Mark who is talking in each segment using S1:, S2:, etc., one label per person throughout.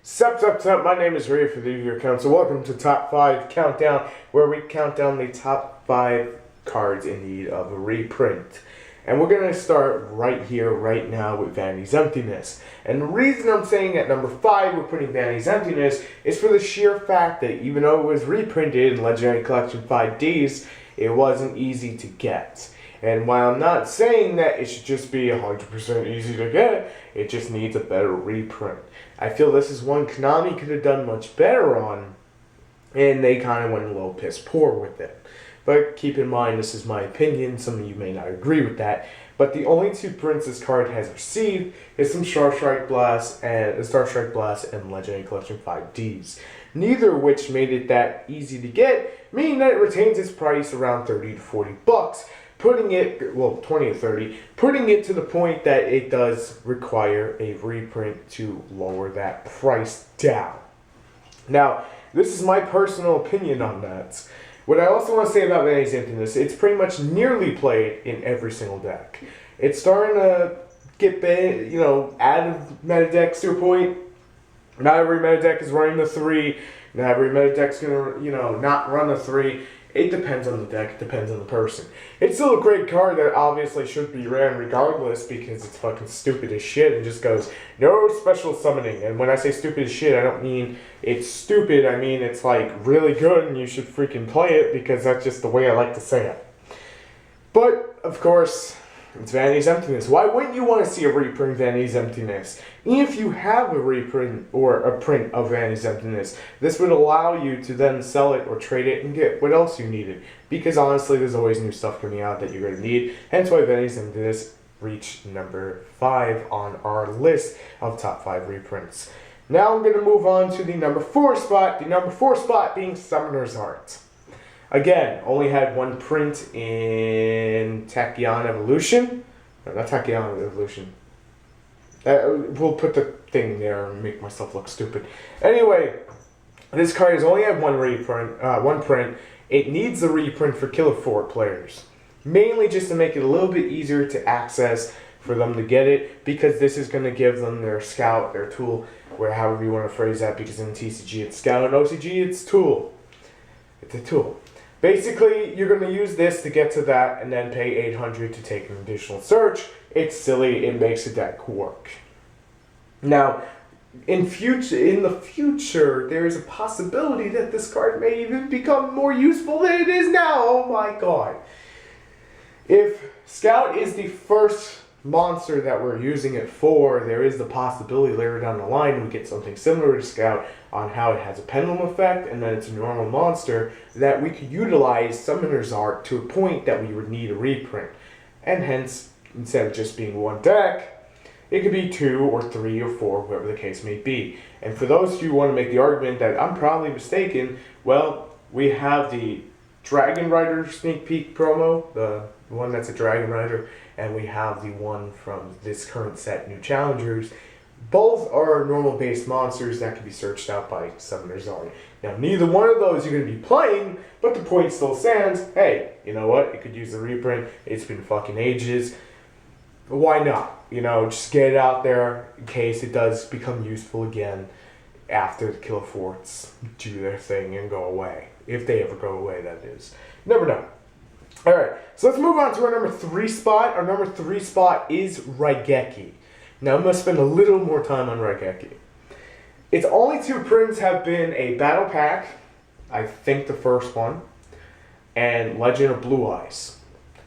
S1: Sup, my name is Ray for the TheYugiohCouncil. Welcome to Top 5 Countdown, where we count down the top 5 cards in need of a reprint. And we're going to start right here, right now, with Vanity's Emptiness. And the reason I'm saying at number 5 we're putting Vanity's Emptiness is for the sheer fact that even though it was reprinted in Legendary Collection 5Ds, it wasn't easy to get. And while I'm not saying that it should just be 100% easy to get, it just needs a better reprint. I feel this is one Konami could have done much better on, and they kind of went a little piss poor with it. But keep in mind, this is my opinion. Some of you may not agree with that. But the only two prints this card has received is some Star Strike Blast and Legendary Collection 5Ds. Neither of which made it that easy to get, meaning that it retains its price around 30 to 40 bucks. Putting it, well, 20 to 30, putting it to the point that it does require a reprint to lower that price down. Now, this is my personal opinion on that. What I also want to say about Vanity's Emptiness, it's pretty much nearly played in every single deck. It's starting to get out of meta decks to a point. Not every meta deck is running the 3. Not every meta deck's going to, not run the 3. It depends on the deck, it depends on the person. It's still a great card that obviously should be ran regardless because it's fucking stupid as shit and just goes, no special summoning. And when I say stupid as shit, I don't mean it's stupid, I mean it's like really good and you should freaking play it because that's just the way I like to say it. But, of course, it's Vanity's Emptiness. Why wouldn't you want to see a reprint of Vanity's Emptiness? If you have a reprint or a print of Vanity's Emptiness, this would allow you to then sell it or trade it and get what else you needed. Because honestly, there's always new stuff coming out that you're going to need. Hence why Vanity's Emptiness reached number 5 on our list of top 5 reprints. Now I'm going to move on to the number 4 spot. The number 4 spot being Summoner's Art. Again, only had one print in Tachyon Evolution. No, not Tachyon Evolution. We'll put the thing there and make myself look stupid. Anyway, this card has only had one print. It needs a reprint for Killer 4 players. Mainly just to make it a little bit easier to access for them to get it. Because this is going to give them their scout, their tool, however you want to phrase that. Because in TCG it's scout and OCG it's tool. It's a tool. Basically, you're going to use this to get to that and then pay $800 to take an additional search. It's silly. It makes the deck work. Now, in the future, there is a possibility that this card may even become more useful than it is now. Oh my god. If Scout is the first monster that we're using it for, there is the possibility later down the line we get something similar to Scout on how it has a pendulum effect and then it's a normal monster that we could utilize Summoner's Art to a point that we would need a reprint. And hence, instead of just being one deck, it could be 2 or 3 or 4, whatever the case may be. And for those of you who want to make the argument that I'm probably mistaken, well, we have the Dragon Rider sneak peek promo, the one that's a Dragon Rider, and we have the one from this current set, New Challengers. Both are normal-based monsters that can be searched out by Summoner's Art. Now, neither one of those you're going to be playing, but the point still stands. Hey, you know what? It could use the reprint. It's been fucking ages. Why not? Just get it out there in case it does become useful again after the Killer Forts do their thing and go away. If they ever go away, that is. Never know. Alright, so let's move on to our number 3 spot. Our number 3 spot is Raigeki. Now I'm going to spend a little more time on Raigeki. Its only 2 prints have been a Battle Pack, I think the first one, and Legend of Blue Eyes.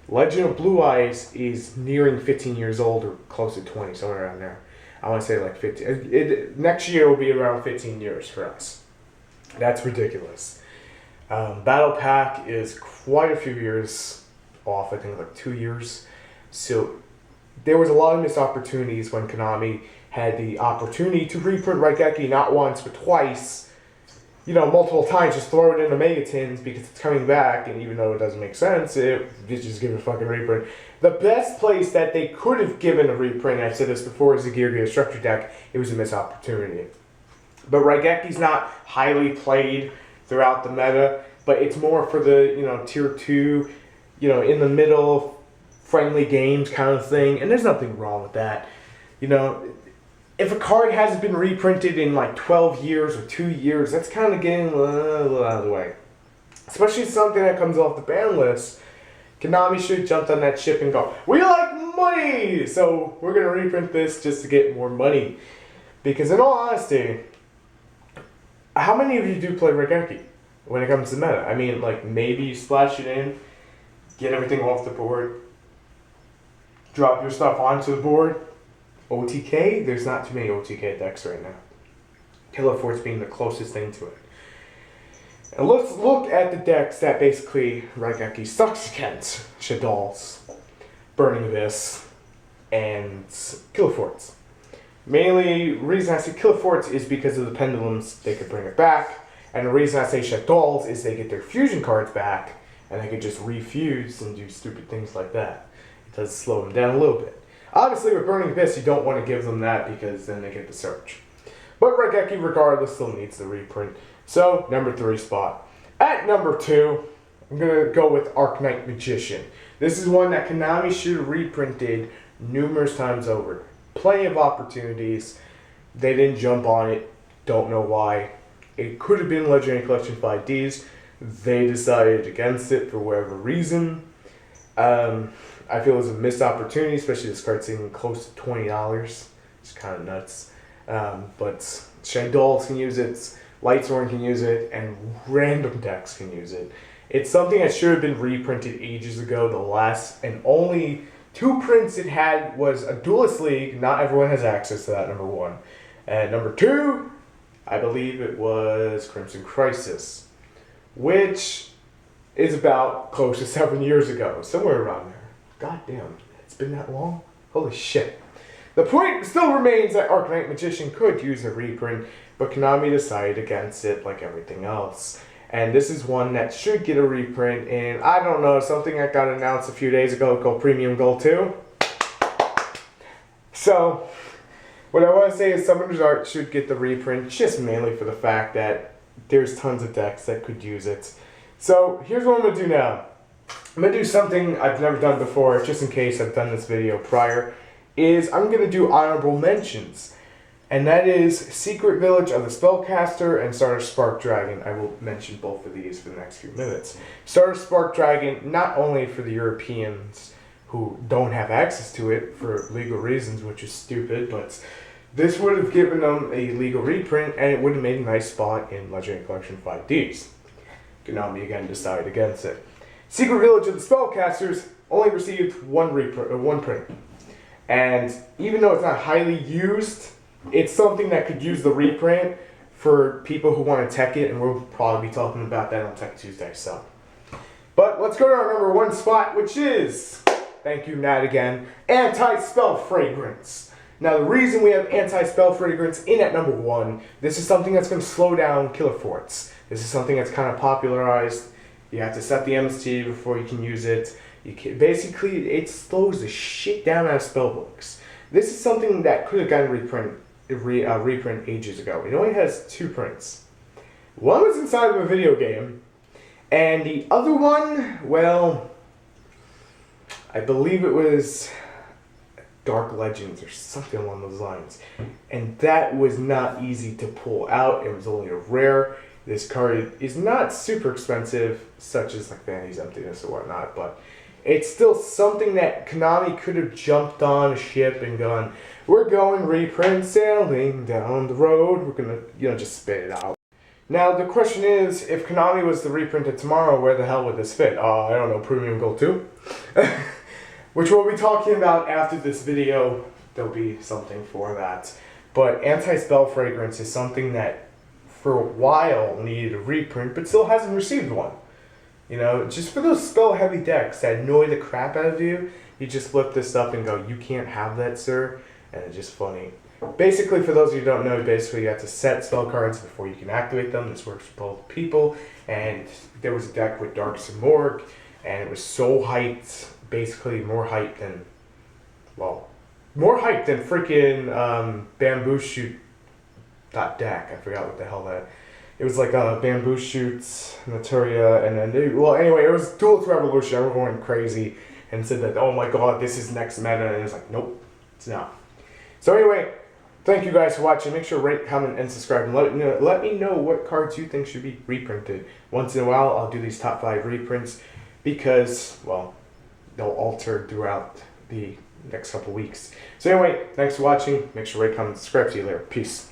S1: Legend of Blue Eyes is nearing 15 years old, or close to 20, somewhere around there. I want to say like 15. Next year will be around 15 years for us. That's ridiculous. Battle Pack is quite a few years off, I think like 2 years. So there was a lot of missed opportunities when Konami had the opportunity to reprint Raigeki not once but twice. Multiple times, just throw it into Megatins because it's coming back, and even though it doesn't make sense, it just give it a fucking reprint. The best place that they could have given a reprint, I've said this before, is the Gear Structure deck. It was a missed opportunity. But Raigeki's not highly played throughout the meta, but it's more for the, tier 2, in the middle, friendly games kind of thing, and there's nothing wrong with that. if a card hasn't been reprinted in like 12 years or 2 years, that's kind of getting a little out of the way. Especially something that comes off the ban list. Konami should have jumped on that ship and go, we like money! So we're going to reprint this just to get more money. Because in all honesty, how many of you do play Regeki when it comes to meta? I mean, like, maybe you splash it in, get everything off the board, drop your stuff onto the board. OTK? There's not too many OTK decks right now. Killer Force being the closest thing to it. And let's look at the decks that basically Regeki sucks against. Shadow's, Burning Abyss, and Killer Forts. Mainly, reason I say Killer Forts is because of the pendulums, they could bring it back. And the reason I say Shadow's is they get their fusion cards back, and they could just refuse and do stupid things like that. It does slow them down a little bit. Obviously, with Burning Abyss, you don't want to give them that because then they get the search. But Regeki, regardless, still needs the reprint. So, number 3 spot. At number 2, I'm going to go with Arcanite Magician. This is one that Konami should have reprinted numerous times over. Plenty of opportunities. They didn't jump on it. Don't know why. It could have been Legendary Collection 5Ds. They decided against it for whatever reason. I feel it was a missed opportunity, especially this card seeming close to $20. It's kind of nuts. But Shadows can use it, Lightsworn can use it, and random decks can use it. It's something that should have been reprinted ages ago. The last and only 2 prints it had was a Duelist League. Not everyone has access to that, number 1. And number 2, I believe it was Crimson Crisis, which is about close to 7 years ago, somewhere around there. God damn, it's been that long? Holy shit. The point still remains that Arcanite Magician could use a reprint, but Konami decided against it like everything else. And this is one that should get a reprint in, I don't know, something that got announced a few days ago called Premium Gold 2. So, what I want to say is Summoner's Art should get the reprint, just mainly for the fact that there's tons of decks that could use it. So, here's what I'm going to do now. I'm going to do something I've never done before, just in case I've done this video prior, is I'm going to do honorable mentions. And that is Secret Village of the Spellcaster and Starter Spark Dragon. I will mention both of these for the next few minutes. Starter Spark Dragon, not only for the Europeans who don't have access to it for legal reasons, which is stupid, but this would have given them a legal reprint and it would have made a nice spot in Legendary Collection 5Ds. Konami again decided against it. Secret Village of the Spellcasters only received one print. And even though it's not highly used, it's something that could use the reprint for people who want to tech it, and we'll probably be talking about that on Tech Tuesday. So, but let's go to our number 1 spot, which is, thank you Nat again, Anti-Spell Fragrance. Now the reason we have Anti-Spell Fragrance in at number 1, this is something that's going to slow down Killer Forts. This is something that's kind of popularized. You have to set the MST before you can use it. Basically, it slows the shit down out of spellbooks. This is something that could have gotten reprint ages ago. It only has 2 prints. One was inside of a video game, and the other one, well, I believe it was Dark Legends or something along those lines. And that was not easy to pull out. It was only a rare. This card is not super expensive, such as like Vanity's Emptiness or whatnot, but it's still something that Konami could have jumped on a ship and gone, we're going reprint sailing down the road, we're gonna, just spit it out. Now the question is, if Konami was to reprint it tomorrow, where the hell would this fit? I don't know, Premium Gold 2? Which we'll be talking about after this video. There'll be something for that. But Anti-Spell Fragrance is something that for a while needed a reprint, but still hasn't received one. Just for those spell-heavy decks that annoy the crap out of you, you just flip this up and go, you can't have that, sir. And it's just funny. Basically, for those of you who don't know, you have to set spell cards before you can activate them. This works for both people. And there was a deck with Dark Simorg, and it was so hyped, basically more hyped than freaking Bamboo Shoot deck. I forgot what the hell that. It was like a Bamboo Shoots, Naturia, and then anyway, it was Duelist Revolution. Everyone went crazy and said that, oh my god, this is next meta, and it's like, nope, it's not. So anyway, Thank you guys for watching. Make sure to rate, comment, and subscribe. And let me know what cards you think should be reprinted. Once in a while, I'll do these top 5 reprints because, well, they'll alter throughout the next couple weeks. So anyway, thanks for watching. Make sure to rate, comment, and subscribe. See you later. Peace.